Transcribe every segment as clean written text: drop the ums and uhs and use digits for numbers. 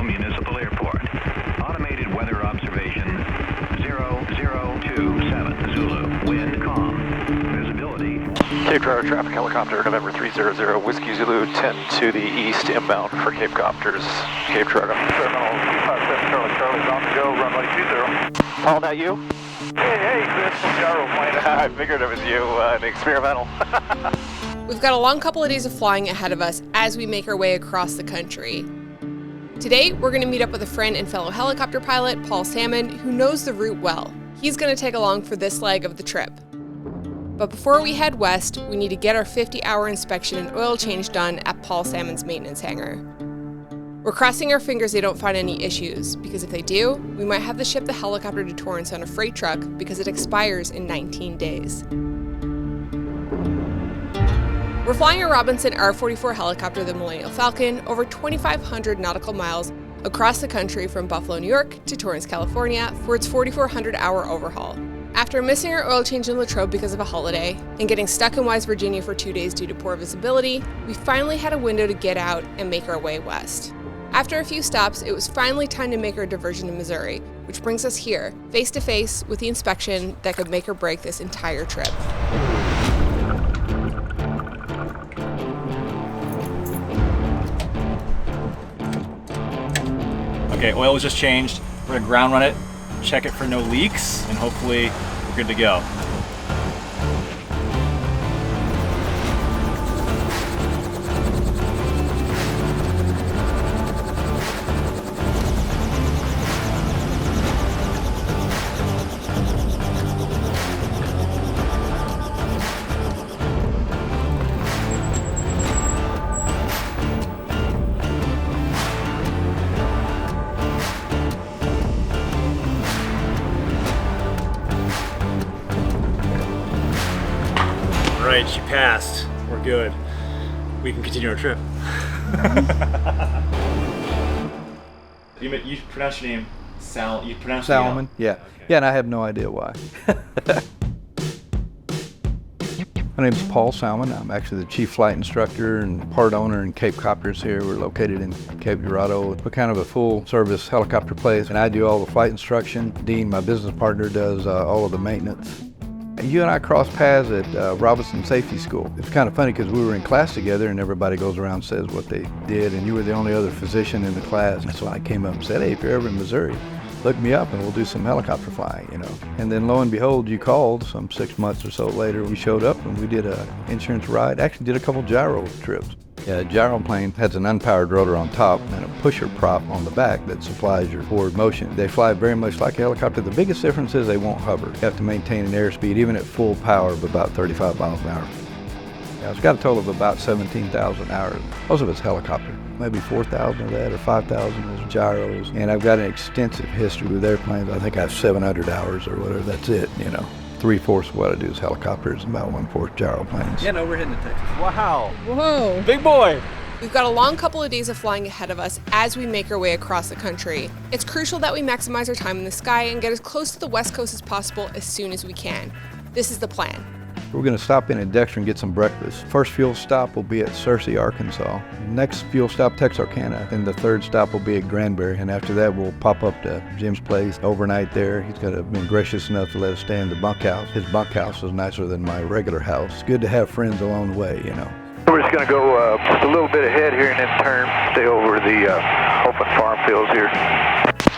Municipal Airport. Automated weather observation 0027 Zulu. Wind calm. Visibility. Cape Girardeau traffic helicopter November 300 Whiskey Zulu 10 to the east inbound for Cape Copters. Cape Girardeau. Terminal 257 Charlie's on the go, runway 20. Paul, that you? Hey, Chris, gyro plane. I figured it was you, an experimental. We've got a long couple of days of flying ahead of us as we make our way across the country. Today, we're going to meet up with a friend and fellow helicopter pilot, Paul Salmon, who knows the route well. He's going to take along for this leg of the trip. But before we head west, we need to get our 50-hour inspection and oil change done at Paul Salmon's maintenance hangar. We're crossing our fingers they don't find any issues, because if they do, we might have to ship the helicopter to Torrance on a freight truck because it expires in 19 days. We're flying a Robinson R-44 helicopter, the Millennial Falcon, over 2,500 nautical miles across the country from Buffalo, New York to Torrance, California for its 4,400-hour overhaul. After missing our oil change in Latrobe because of a holiday and getting stuck in West Virginia for 2 days due to poor visibility, we finally had a window to get out and make our way west. After a few stops, it was finally time to make our diversion to Missouri, which brings us here, face to face with the inspection that could make or break this entire trip. Okay, oil was just changed. We're gonna ground run it, check it for no leaks, and hopefully we're good to go. Right, she passed. We're good. We can continue our trip. You pronounce your name You pronounce Salmon, yeah. Okay. Yeah, and I have no idea why. My name's Paul Salmon. I'm actually the chief flight instructor and part owner in Cape Copters here. We're located in Cape Girardeau. We're kind of a full service helicopter place, and I do all the flight instruction. Dean, my business partner, does all of the maintenance. You and I crossed paths at Robinson Safety School. It's kind of funny because we were in class together and everybody goes around and says what they did, and you were the only other physician in the class. That's why I came up and said, hey, if you're ever in Missouri, look me up and we'll do some helicopter flying, you know. And then lo and behold, you called some 6 months or so later. We showed up and we did an insurance ride, actually did a couple gyro trips. Yeah, a gyro plane has an unpowered rotor on top and a pusher prop on the back that supplies your forward motion. They fly very much like a helicopter. The biggest difference is they won't hover. You have to maintain an airspeed even at full power of about 35 miles an hour. Yeah, it's got a total of about 17,000 hours. Most of it's helicopter. Maybe 4,000 of that or 5,000 is gyros. And I've got an extensive history with airplanes. I think I have 700 hours or whatever. That's it, you know. 3/4 of what I do is helicopters, about 1/4 gyro planes. Yeah, no, we're heading to Texas. Wow. Whoa. Big boy. We've got a long couple of days of flying ahead of us as we make our way across the country. It's crucial that we maximize our time in the sky and get as close to the West Coast as possible as soon as we can. This is the plan. We're going to stop in at Dexter and get some breakfast. First fuel stop will be at Searcy, Arkansas. Next fuel stop, Texarkana. And the third stop will be at Granbury. And after that, we'll pop up to Jim's place overnight there. He's been gracious enough to let us stay in the bunkhouse. His bunkhouse is nicer than my regular house. It's good to have friends along the way, you know. We're just going to go just a little bit ahead here and then turn, stay over the open farm fields here.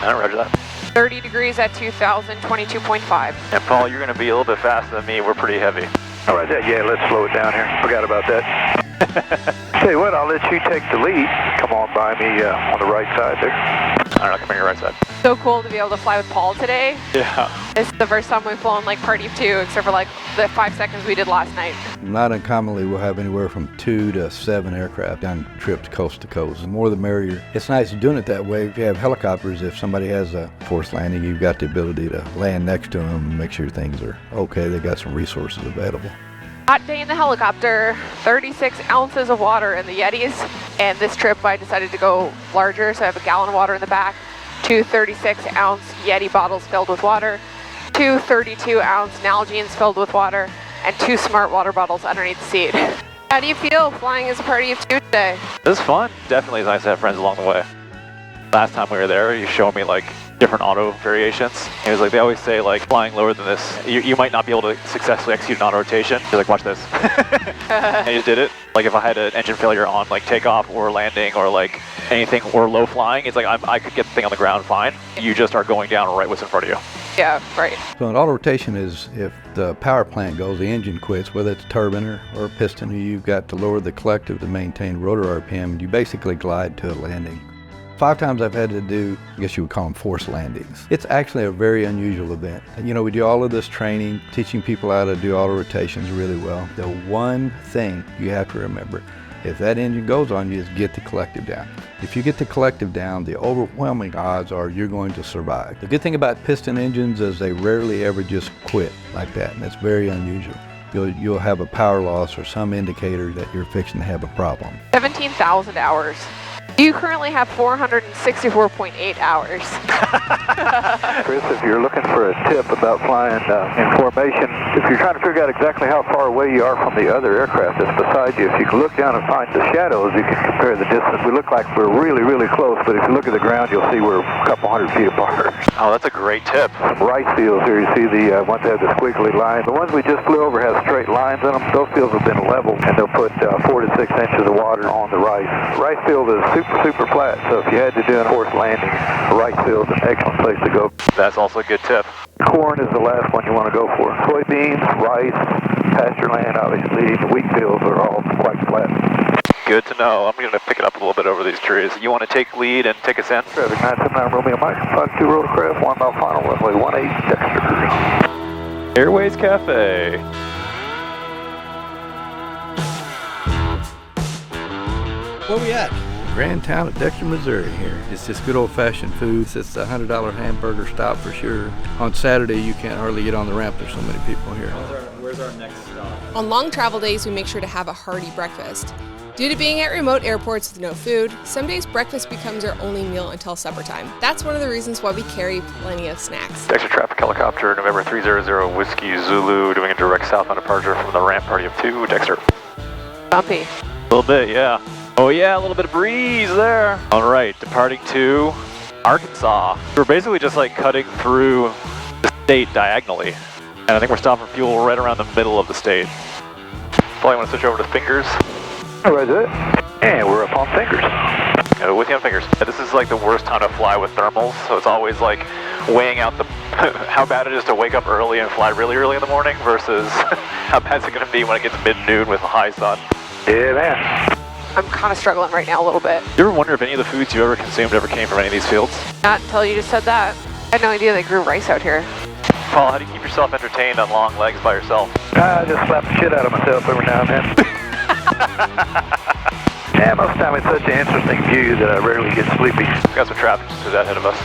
Roger that. 30 degrees at 2,000, 22.5. And Paul, you're going to be a little bit faster than me. We're pretty heavy. All right, yeah, let's slow it down here. Forgot about that. Tell you what, I'll let you take the lead. Come on by me on the right side there. All right, come on your right side. So cool to be able to fly with Paul today. Yeah. It's the first time we've flown like party of two, except for like the 5 seconds we did last night. Not uncommonly, we'll have anywhere from 2 to 7 aircraft on trips coast to coast. The more the merrier. It's nice doing it that way. If you have helicopters, if somebody has a forced landing, you've got the ability to land next to them and make sure things are okay. They've got some resources available. Hot day in the helicopter, 36 ounces of water in the Yetis. And this trip I decided to go larger, so I have a gallon of water in the back, 2 36-ounce Yeti bottles filled with water, 2 32-ounce Nalgene's filled with water, and 2 smart water bottles underneath the seat. How do you feel flying as a party of two today? This is fun. Definitely is nice to have friends along the way. Last time we were there, you showed me like different auto variations. He was like, they always say like flying lower than this, you might not be able to successfully execute an auto rotation. He's like, watch this. And he just did it. Like if I had an engine failure on like takeoff or landing or like anything or low flying, it's like I could get the thing on the ground fine. You just are going down right what's in front of you. Yeah, right. So an auto rotation is if the power plant goes, the engine quits, whether it's a turbine or a piston, you've got to lower the collective to maintain rotor RPM, and you basically glide to a landing. 5 times I've had to do, I guess you would call them forced landings. It's actually a very unusual event. You know, we do all of this training, teaching people how to do auto rotations really well. The one thing you have to remember, if that engine goes on you, is get the collective down. If you get the collective down, the overwhelming odds are you're going to survive. The good thing about piston engines is they rarely ever just quit like that, and it's very unusual. You'll have a power loss or some indicator that you're fixing to have a problem. 17,000 hours. You currently have 464.8 hours. Chris, if you're looking for a tip about flying in formation, if you're trying to figure out exactly how far away you are from the other aircraft that's beside you, if you can look down and find the shadows, you can compare the distance. We look like we're really, really close, but if you look at the ground, you'll see we're a couple hundred feet apart. Oh, that's a great tip. Some rice fields here, you see the ones that have the squiggly lines. The ones we just flew over have straight lines in them. Those fields have been leveled, and they'll put 4 to 6 inches of water on the rice. The rice field is super flat, so if you had to do a forced landing, the rice field is an excellent place to go. That's also a good tip. Corn is the last one you want to go for. Soybeans, rice, pasture land, obviously, the wheat fields are all quite flat. Good to know. I'm going to pick it up a little bit over these trees. You want to take lead and take us in? Traffic 979 Romeo Mike, 52 rotorcraft, 1 mile final, runway 18, Dexter. Airways Cafe. Where we at? Grand town of Dexter, Missouri here. It's just good old-fashioned food. It's a $100 hamburger stop for sure. On Saturday, you can't hardly get on the ramp. There's so many people here. Where's our next stop? On long travel days, we make sure to have a hearty breakfast. Due to being at remote airports with no food, some days breakfast becomes our only meal until supper time. That's one of the reasons why we carry plenty of snacks. Dexter traffic helicopter, November 300 Whiskey Zulu, doing a direct southbound departure from the ramp party of 2, Dexter. Bumpy. A little bit, yeah. Oh yeah, a little bit of breeze there. All right, departing to Arkansas. We're basically just like cutting through the state diagonally. And I think we're stopping fuel right around the middle of the state. Probably want to switch over to Fingers. Roger. And we're up on Fingers. With you on Fingers. This is like the worst time to fly with thermals, so it's always like weighing out the how bad it is to wake up early and fly really early in the morning versus how bad it's going to be when it gets mid-noon with a high sun. Yeah, man. I'm kind of struggling right now a little bit. You ever wonder if any of the foods you ever consumed ever came from any of these fields? Not until you just said that. I had no idea they grew rice out here. Paul, how do you keep yourself entertained on long legs by yourself? I just slap the shit out of myself every now and then. Yeah, most of the time it's such an interesting view that I rarely get sleepy. Got some traffic just to that ahead of us.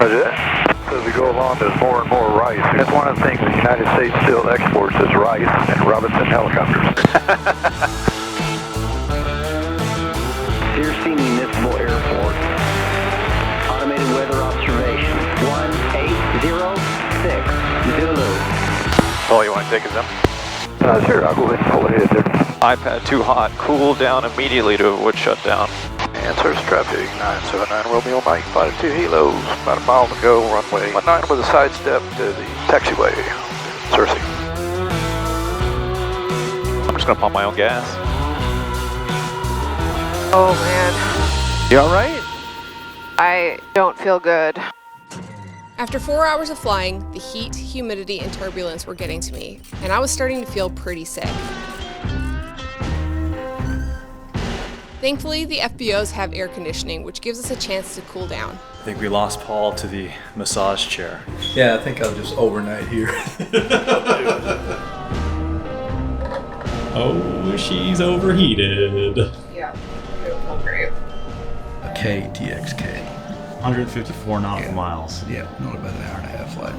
Roger. As we go along, there's more and more rice. That's one of the things the United States still exports is rice and Robinson helicopters. Searcy Municipal Airport. Automated weather observation. 1806 Zulu. Paul, you want to take us in? Sure, I'll go ahead and pull ahead there. iPad too hot. Cool down immediately to avoid shutdown. Answers traffic 979 Romeo Mike, 52 helos. About a mile to go, runway 19 with a side step to the taxiway. Searcy. I'm just going to pump my own gas. Oh man. You alright? I don't feel good. After 4 hours of flying, the heat, humidity, and turbulence were getting to me, and I was starting to feel pretty sick. Thankfully, the FBOs have air conditioning, which gives us a chance to cool down. I think we lost Paul to the massage chair. Yeah, I think I'll just overnight here. Oh, she's overheated. Yeah, it will feel great. A KTXK. 154 nautical miles. Yeah, only about an hour and a half flight.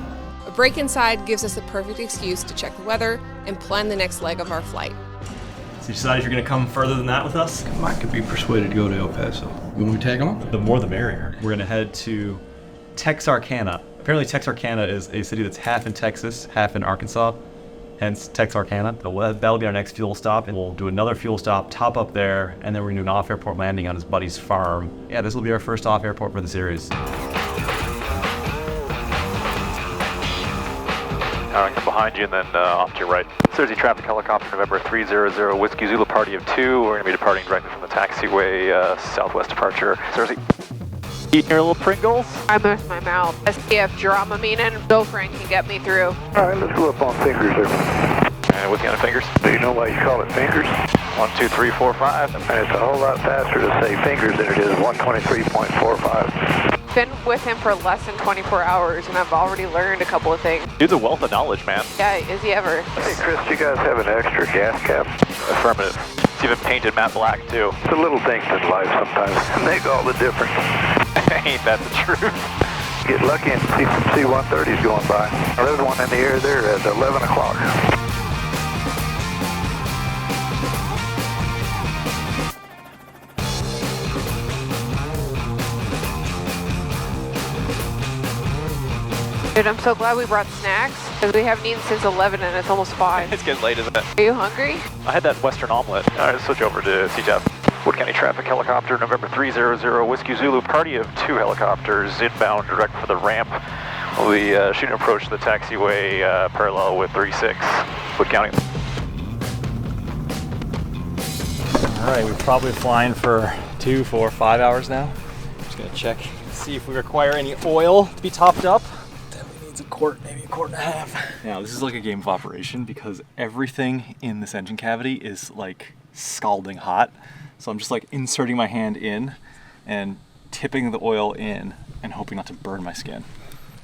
A break inside gives us a perfect excuse to check the weather and plan the next leg of our flight. So you decided you're going to come further than that with us? Mike could be persuaded to go to El Paso. You want me to tag along? The more the merrier. We're going to head to Texarkana. Apparently Texarkana is a city that's half in Texas, half in Arkansas. hence Texarkana. So that'll be our next fuel stop, and we'll do another fuel stop, top up there, and then we're gonna do an off-airport landing on his buddy's farm. Yeah, this will be our first off-airport for the series. All right, come behind you and then off to your right. Thursday traffic helicopter, November 300, Whiskey Zulu, party of 2. We're gonna be departing directly from the taxiway, southwest departure. Thursday. Eating your little Pringles? I moved my mouth. SPF Dramamine and Zofran can get me through. All right, let's go up on fingers there. And whiskey on the fingers. Do you know why you call it fingers? 1, 2, 3, 4, 5. And it's a whole lot faster to say fingers than it is 123.45. Been with him for less than 24 hours, and I've already learned a couple of things. Dude's a wealth of knowledge, man. Yeah, is he ever? Hey, Chris, do you guys have an extra gas cap? Affirmative. It's even painted matte black, too. The little things in life sometimes make all the difference. Ain't that the truth? Get lucky and see some C-130s going by. There's one in the air there at 11 o'clock. Dude, I'm so glad we brought snacks, because we haven't eaten since 11 and it's almost 5. It's getting late, isn't it? Are you hungry? I had that Western omelet. All right, let's switch over to CTAP. Wood County traffic helicopter, November 300, Whiskey Zulu, party of 2 helicopters, inbound direct for the ramp. We'll be shooting approach to the taxiway parallel with 36, Wood County. All right, we've probably flying for 2, 4, 5 hours now. Just gonna check, see if we require any oil to be topped up. Definitely needs a quart, maybe a quart and a half. Now, this is like a game of operation because everything in this engine cavity is like scalding hot. So I'm just like inserting my hand in and tipping the oil in and hoping not to burn my skin.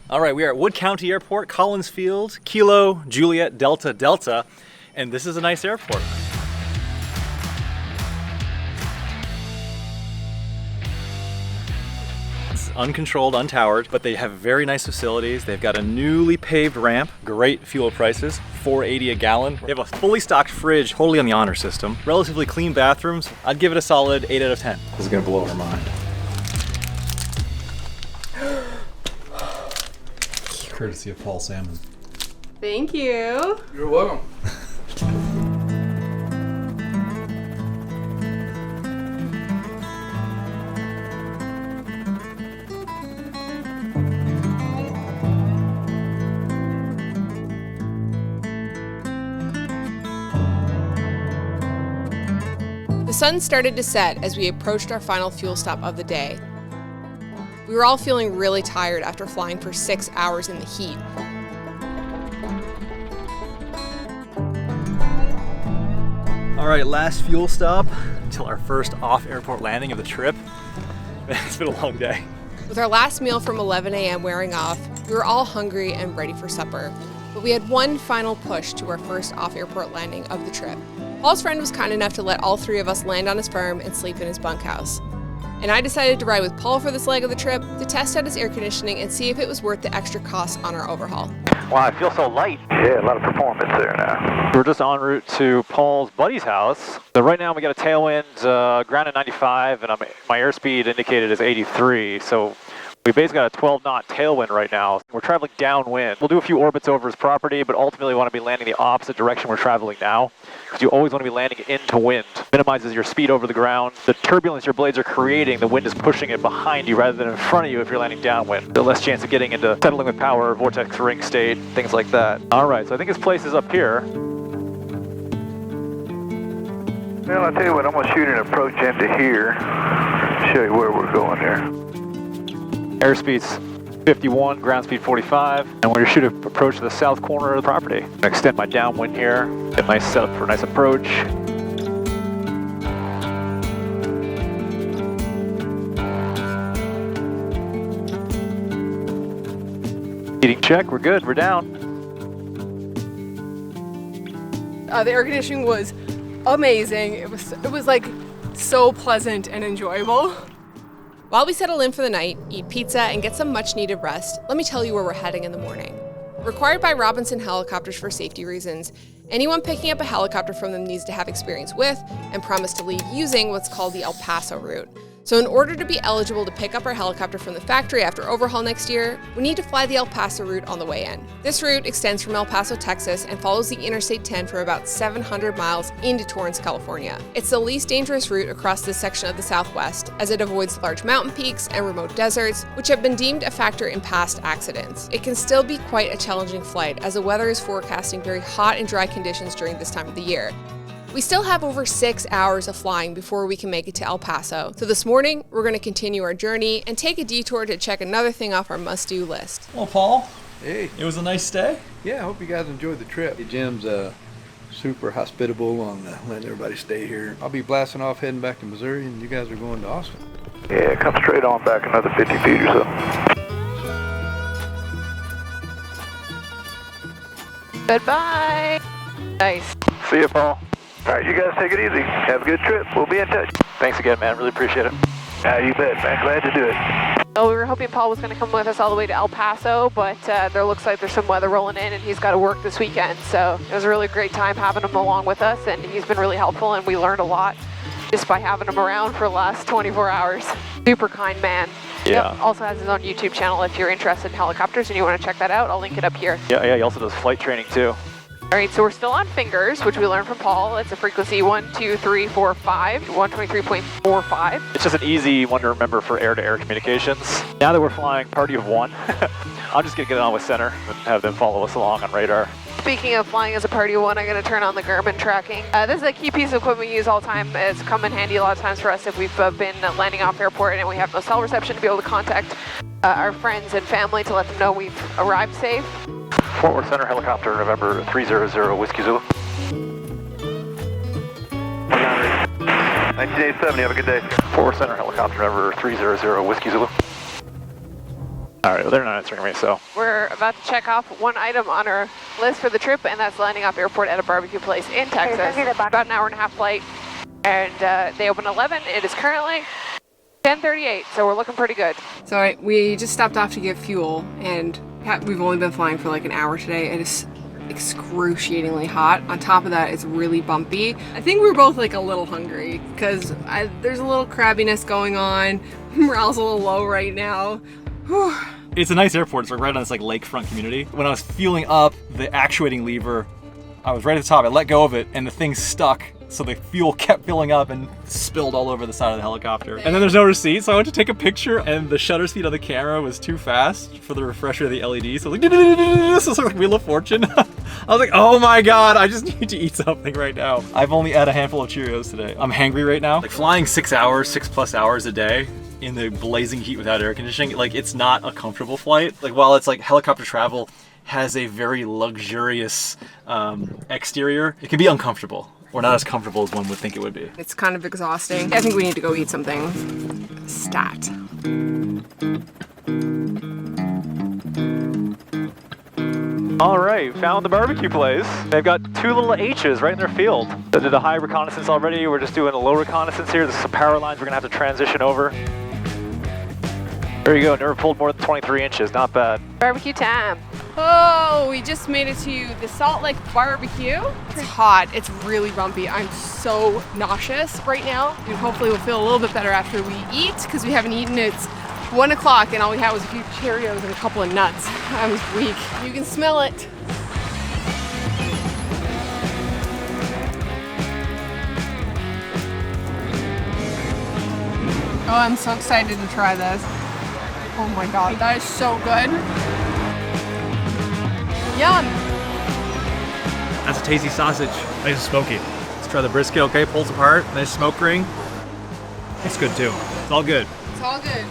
All right, we are at Wood County Airport, Collins Field, Kilo, Juliet, Delta, Delta, and this is a nice airport. It's uncontrolled, untowered, but they have very nice facilities. They've got a newly paved ramp, great fuel prices, $4.80 a gallon. They have a fully stocked fridge, totally on the honor system, relatively clean bathrooms. I'd give it a solid 8 out of 10. This is gonna blow our mind. Courtesy of Paul Salmon. Thank you. You're welcome. The sun started to set as we approached our final fuel stop of the day. We were all feeling really tired after flying for 6 hours in the heat. All right, last fuel stop until our first off-airport landing of the trip. It's been a long day. With our last meal from 11 a.m. wearing off, we were all hungry and ready for supper. But we had one final push to our first off-airport landing of the trip. Paul's friend was kind enough to let all 3 of us land on his farm and sleep in his bunkhouse. And I decided to ride with Paul for this leg of the trip to test out his air conditioning and see if it was worth the extra costs on our overhaul. Wow, I feel so light. Yeah, a lot of performance there now. We're just en route to Paul's buddy's house. So right now we got a tailwind, ground at 95, and my airspeed indicated is 83. So we basically got a 12-knot tailwind right now. We're traveling downwind. We'll do a few orbits over his property, but ultimately we want to be landing the opposite direction we're traveling now, because you always want to be landing into wind. Minimizes your speed over the ground. The turbulence your blades are creating, the wind is pushing it behind you rather than in front of you if you're landing downwind. The less chance of getting into settling with power, vortex ring state, things like that. All right, so I think his place is up here. Well, I'll tell you what, I'm going to shoot an approach into here, show you where we're going there. Airspeed's 51, ground speed 45, and we're going to shoot an approach to the south corner of the property. I'm going to extend my downwind here, get a nice setup for a nice approach. Heating check, we're good, we're down. The air conditioning was amazing. It was like so pleasant and enjoyable. While we settle in for the night, eat pizza, and get some much needed rest, let me tell you where we're heading in the morning. Required by Robinson Helicopters for safety reasons, anyone picking up a helicopter from them needs to have experience with and promise to leave using what's called the El Paso route. So in order to be eligible to pick up our helicopter from the factory after overhaul next year, we need to fly the El Paso route on the way in. This route extends from El Paso, Texas, and follows the Interstate 10 for about 700 miles into Torrance, California. It's the least dangerous route across this section of the Southwest, as it avoids large mountain peaks and remote deserts, which have been deemed a factor in past accidents. It can still be quite a challenging flight, as the weather is forecasting very hot and dry conditions during this time of the year. We still have over 6 hours of flying before we can make it to El Paso. So this morning, we're going to continue our journey and take a detour to check another thing off our must-do list. Well, Paul. Hey. It was a nice stay. Yeah, I hope you guys enjoyed the trip. Jim's super hospitable on letting everybody stay here. I'll be blasting off heading back to Missouri, and you guys are going to Austin. Yeah, come straight on back another 50 feet or so. Goodbye. Nice. See you, Paul. All right, you guys take it easy. Have a good trip. We'll be in touch. Thanks again, man. Really appreciate it. You bet, man. Glad to do it. Well, we were hoping Paul was going to come with us all the way to El Paso, but there looks like there's some weather rolling in and he's got to work this weekend. So it was a really great time having him along with us, and he's been really helpful, and we learned a lot just by having him around for the last 24 hours. Super kind man. Yeah. Yep, also has his own YouTube channel if you're interested in helicopters and you want to check that out. I'll link it up here. Yeah, he also does flight training too. All right, so we're still on fingers, which we learned from Paul. It's a frequency 12345, 123.45. It's just an easy one to remember for air-to-air communications. Now that we're flying party of one, I'm just gonna get on with center and have them follow us along on radar. Speaking of flying as a party of one, I'm going to turn on the Garmin tracking. This is a key piece of equipment we use all the time. It's come in handy a lot of times for us if we've been landing off airport and we have no cell reception, to be able to contact our friends and family to let them know we've arrived safe. Fort Worth Center helicopter, November 300 Whiskey Zulu. 1987, you have a good day. Fort Worth Center helicopter, November 300 Whiskey Zulu. All right, well, they're not answering me, so. We're about to check off one item on our list for the trip, and that's landing off airport at a barbecue place in Texas. About an hour and a half flight, and they open 11. It is currently 10:38, so we're looking pretty good. So we just stopped off to get fuel, and we've only been flying for like an hour today. It is excruciatingly hot. On top of that, it's really bumpy. I think we're both like a little hungry because there's a little crabbiness going on. Morale's a little low right now. Whew. It's a nice airport. It's right on this like lakefront community. When I was fueling up the actuating lever, I was right at the top. I let go of it, and the thing stuck. So the fuel kept filling up and spilled all over the side of the helicopter. And then there's no receipt, so I went to take a picture, and the shutter speed on the camera was too fast for the refresher of the LED. So I was like, this is like Wheel of Fortune. I was like, oh my god, I just need to eat something right now. I've only had a handful of Cheerios today. I'm hangry right now. Like flying 6 hours, 6+ hours a day in the blazing heat without air conditioning, like it's not a comfortable flight. Like while it's like helicopter travel has a very luxurious exterior, it can be uncomfortable. Or not as comfortable as one would think it would be. It's kind of exhausting. I think we need to go eat something. Stat. All right, found the barbecue place. They've got 2 little H's right in their field. They did a high reconnaissance already. We're just doing a low reconnaissance here. There's some power lines we're gonna have to transition over. There you go, never pulled more than 23 inches, not bad. Barbecue time. Oh, we just made it to the Salt Lake Barbecue. It's hot, it's really bumpy. I'm so nauseous right now. And hopefully we'll feel a little bit better after we eat, because we haven't eaten. It's 1 o'clock and all we had was a few Cheerios and a couple of nuts. I was weak. You can smell it. Oh, I'm so excited to try this. Oh my god, that is so good. Yum! That's a tasty sausage. Nice and smoky. Let's try the brisket, okay? Pulls apart, nice smoke ring. It's good too. It's all good. It's all good.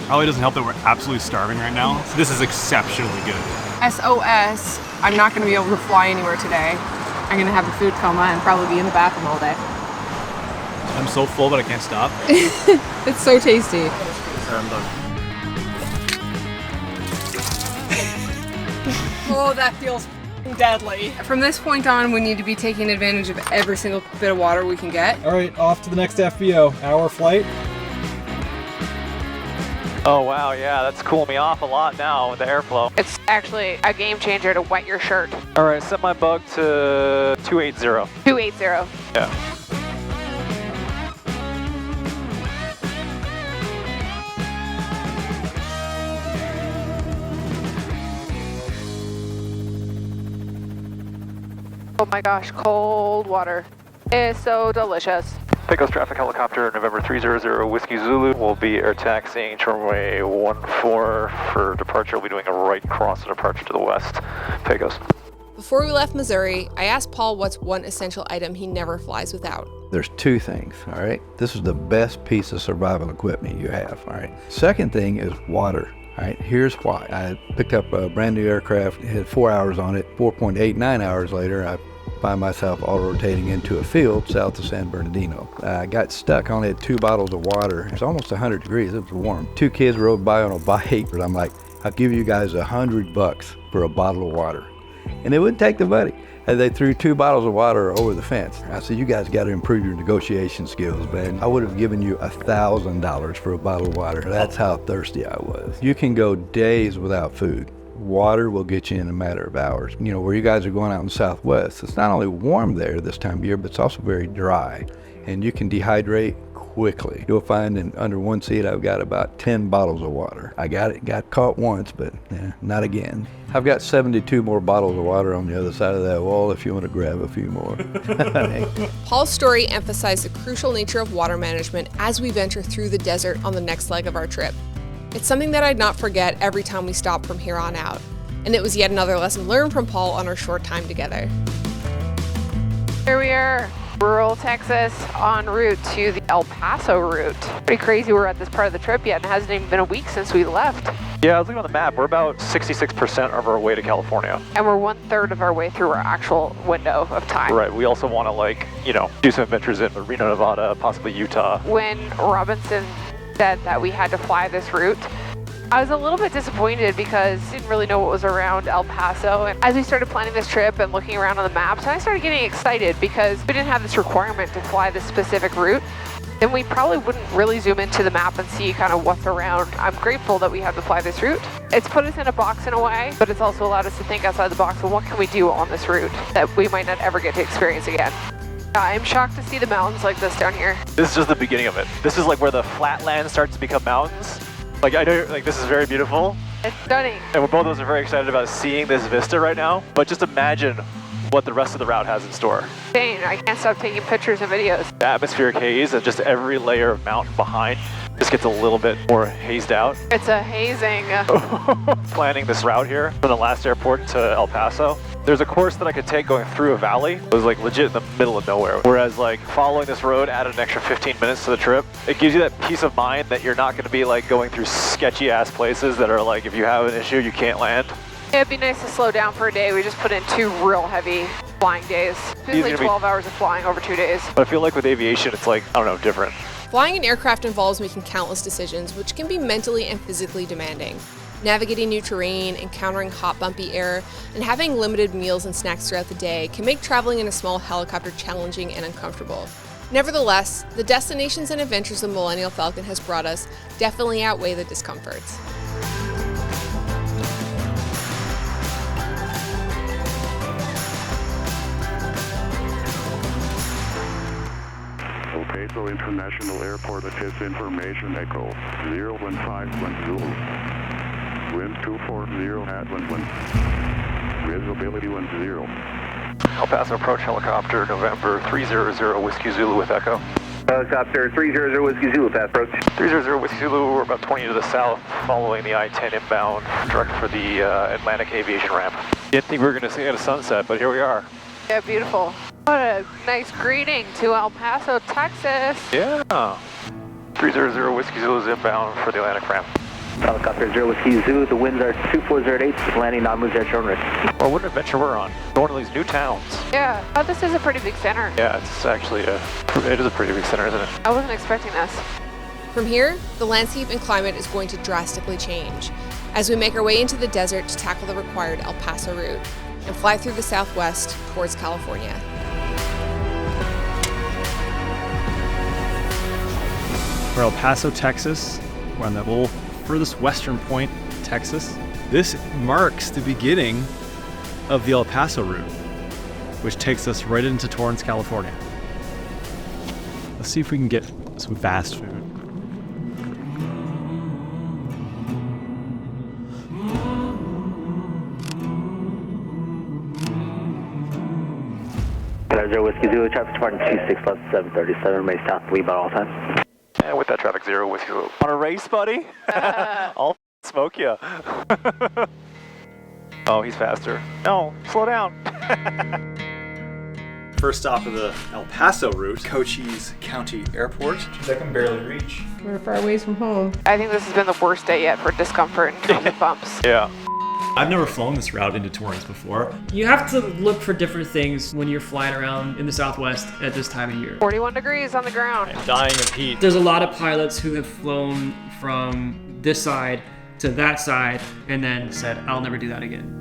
Probably doesn't help that we're absolutely starving right now. So this is exceptionally good. SOS, I'm not going to be able to fly anywhere today. I'm going to have the food coma and probably be in the bathroom all day. I'm so full, but I can't stop. It's so tasty. Sorry, I'm done. Oh, that feels deadly. From this point on, we need to be taking advantage of every single bit of water we can get. All right, off to the next FBO. Hour flight. Oh wow, yeah, that's cooling me off a lot now with the airflow. It's actually a game changer to wet your shirt. All right, set my bug to 280. 280. Yeah. Oh my gosh, cold water. It's so delicious. Pecos traffic helicopter, November 300 Whiskey Zulu. We'll be air taxiing runway 14 for departure. We'll be doing a right cross departure to the west. Pecos. Before we left Missouri, I asked Paul what's one essential item he never flies without. There's two things, all right? This is the best piece of survival equipment you have, all right? Second thing is water, all right? Here's why. I picked up a brand new aircraft, it had 4 hours on it. 4.89 hours later, I find myself auto-rotating into a field south of San Bernardino. I got stuck, I only had 2 bottles of water. It was almost 100 degrees, it was warm. 2 kids rode by on a bike, but I'm like, I'll give you guys $100 for a bottle of water. And they wouldn't take the money. And they threw 2 bottles of water over the fence. I said, you guys got to improve your negotiation skills, man. I would have given you $1,000 for a bottle of water. That's how thirsty I was. You can go days without food. Water will get you in a matter of hours. You know, where you guys are going out in the Southwest, it's not only warm there this time of year, but it's also very dry. And you can dehydrate quickly. You'll find in under one seat I've got about 10 bottles of water. I got caught once, but not again. I've got 72 more bottles of water on the other side of that wall if you want to grab a few more. Paul's story emphasized the crucial nature of water management as we venture through the desert on the next leg of our trip. It's something that I'd not forget every time we stop from here on out. And it was yet another lesson learned from Paul on our short time together. Here we are, rural Texas, en route to the El Paso route. Pretty crazy we're at this part of the trip yet, and it hasn't even been a week since we left. Yeah, I was looking on the map. We're about 66% of our way to California. And we're 1/3 of our way through our actual window of time. Right. We also want to, do some adventures in Reno, Nevada, possibly Utah. When Robinson said that we had to fly this route, I was a little bit disappointed because I didn't really know what was around El Paso. And as we started planning this trip and looking around on the maps, I started getting excited because we didn't have this requirement to fly this specific route. Then we probably wouldn't really zoom into the map and see kind of what's around. I'm grateful that we have to fly this route. It's put us in a box in a way, but it's also allowed us to think outside the box of what can we do on this route that we might not ever get to experience again. I'm shocked to see the mountains like this down here. This is just the beginning of it. This is like where the flatland starts to become mountains. Like, I know, this is very beautiful. It's stunning. And both of us are very excited about seeing this vista right now. But just imagine what the rest of the route has in store. Dang, I can't stop taking pictures and videos. The atmospheric haze and just every layer of mountain behind just gets a little bit more hazed out. It's a hazing. Planning this route here from the last airport to El Paso, there's a course that I could take going through a valley. It was like legit in the middle of nowhere. Whereas like following this road added an extra 15 minutes to the trip. It gives you that peace of mind that you're not going to be like going through sketchy ass places that are like, if you have an issue, you can't land. It'd be nice to slow down for a day. We just put in 2 real heavy flying days. Usually 12 hours of flying over 2 days. But I feel like with aviation, it's like, I don't know, different. Flying an aircraft involves making countless decisions, which can be mentally and physically demanding. Navigating new terrain, encountering hot, bumpy air, and having limited meals and snacks throughout the day can make traveling in a small helicopter challenging and uncomfortable. Nevertheless, the destinations and adventures the Millennial Falcon has brought us definitely outweigh the discomforts. Paso International Airport, assist information echo 015 Zulu. Wind 240 at 11. Visibility 10. El Paso approach helicopter, November 300 Whiskey Zulu with echo. Helicopter 300 Whiskey Zulu, pass approach. 300 Whiskey Zulu, we're about 20 to the south, following the I-10 inbound, direct for the Atlantic Aviation ramp. Didn't think we were going to see it at sunset, but here we are. Yeah, beautiful. What a nice greeting to El Paso, Texas. Yeah. 300 Whiskey Zulu is inbound for the Atlantic ramp. Helicopter 0 Whiskey Zulu, the winds are 2408, landing non-moves at short risk. Well, what an adventure we're on. Going to these new towns. Yeah. Oh, this is a pretty big center. Yeah, it's actually it is a pretty big center, isn't it? I wasn't expecting this. From here, the landscape and climate is going to drastically change as we make our way into the desert to tackle the required El Paso route and fly through the southwest towards California. We're El Paso, Texas. We're on that little furthest western point, Texas. This marks the beginning of the El Paso route, which takes us right into Torrance, California. Let's see if we can get some fast food. Zero Whiskey Zulu, traffic departing 26 left 737, remain south lead at all times. And with that traffic 0 with you. On a race, buddy? I'll smoke you. Oh, he's faster. No, slow down. First stop of the El Paso route, Cochise County Airport, which I can barely reach. We're far ways from home. I think this has been the worst day yet for discomfort and traffic bumps. Yeah. I've never flown this route into Torrance before. You have to look for different things when you're flying around in the Southwest at this time of year. 41 degrees on the ground. I'm dying of heat. There's a lot of pilots who have flown from this side to that side and then said, I'll never do that again.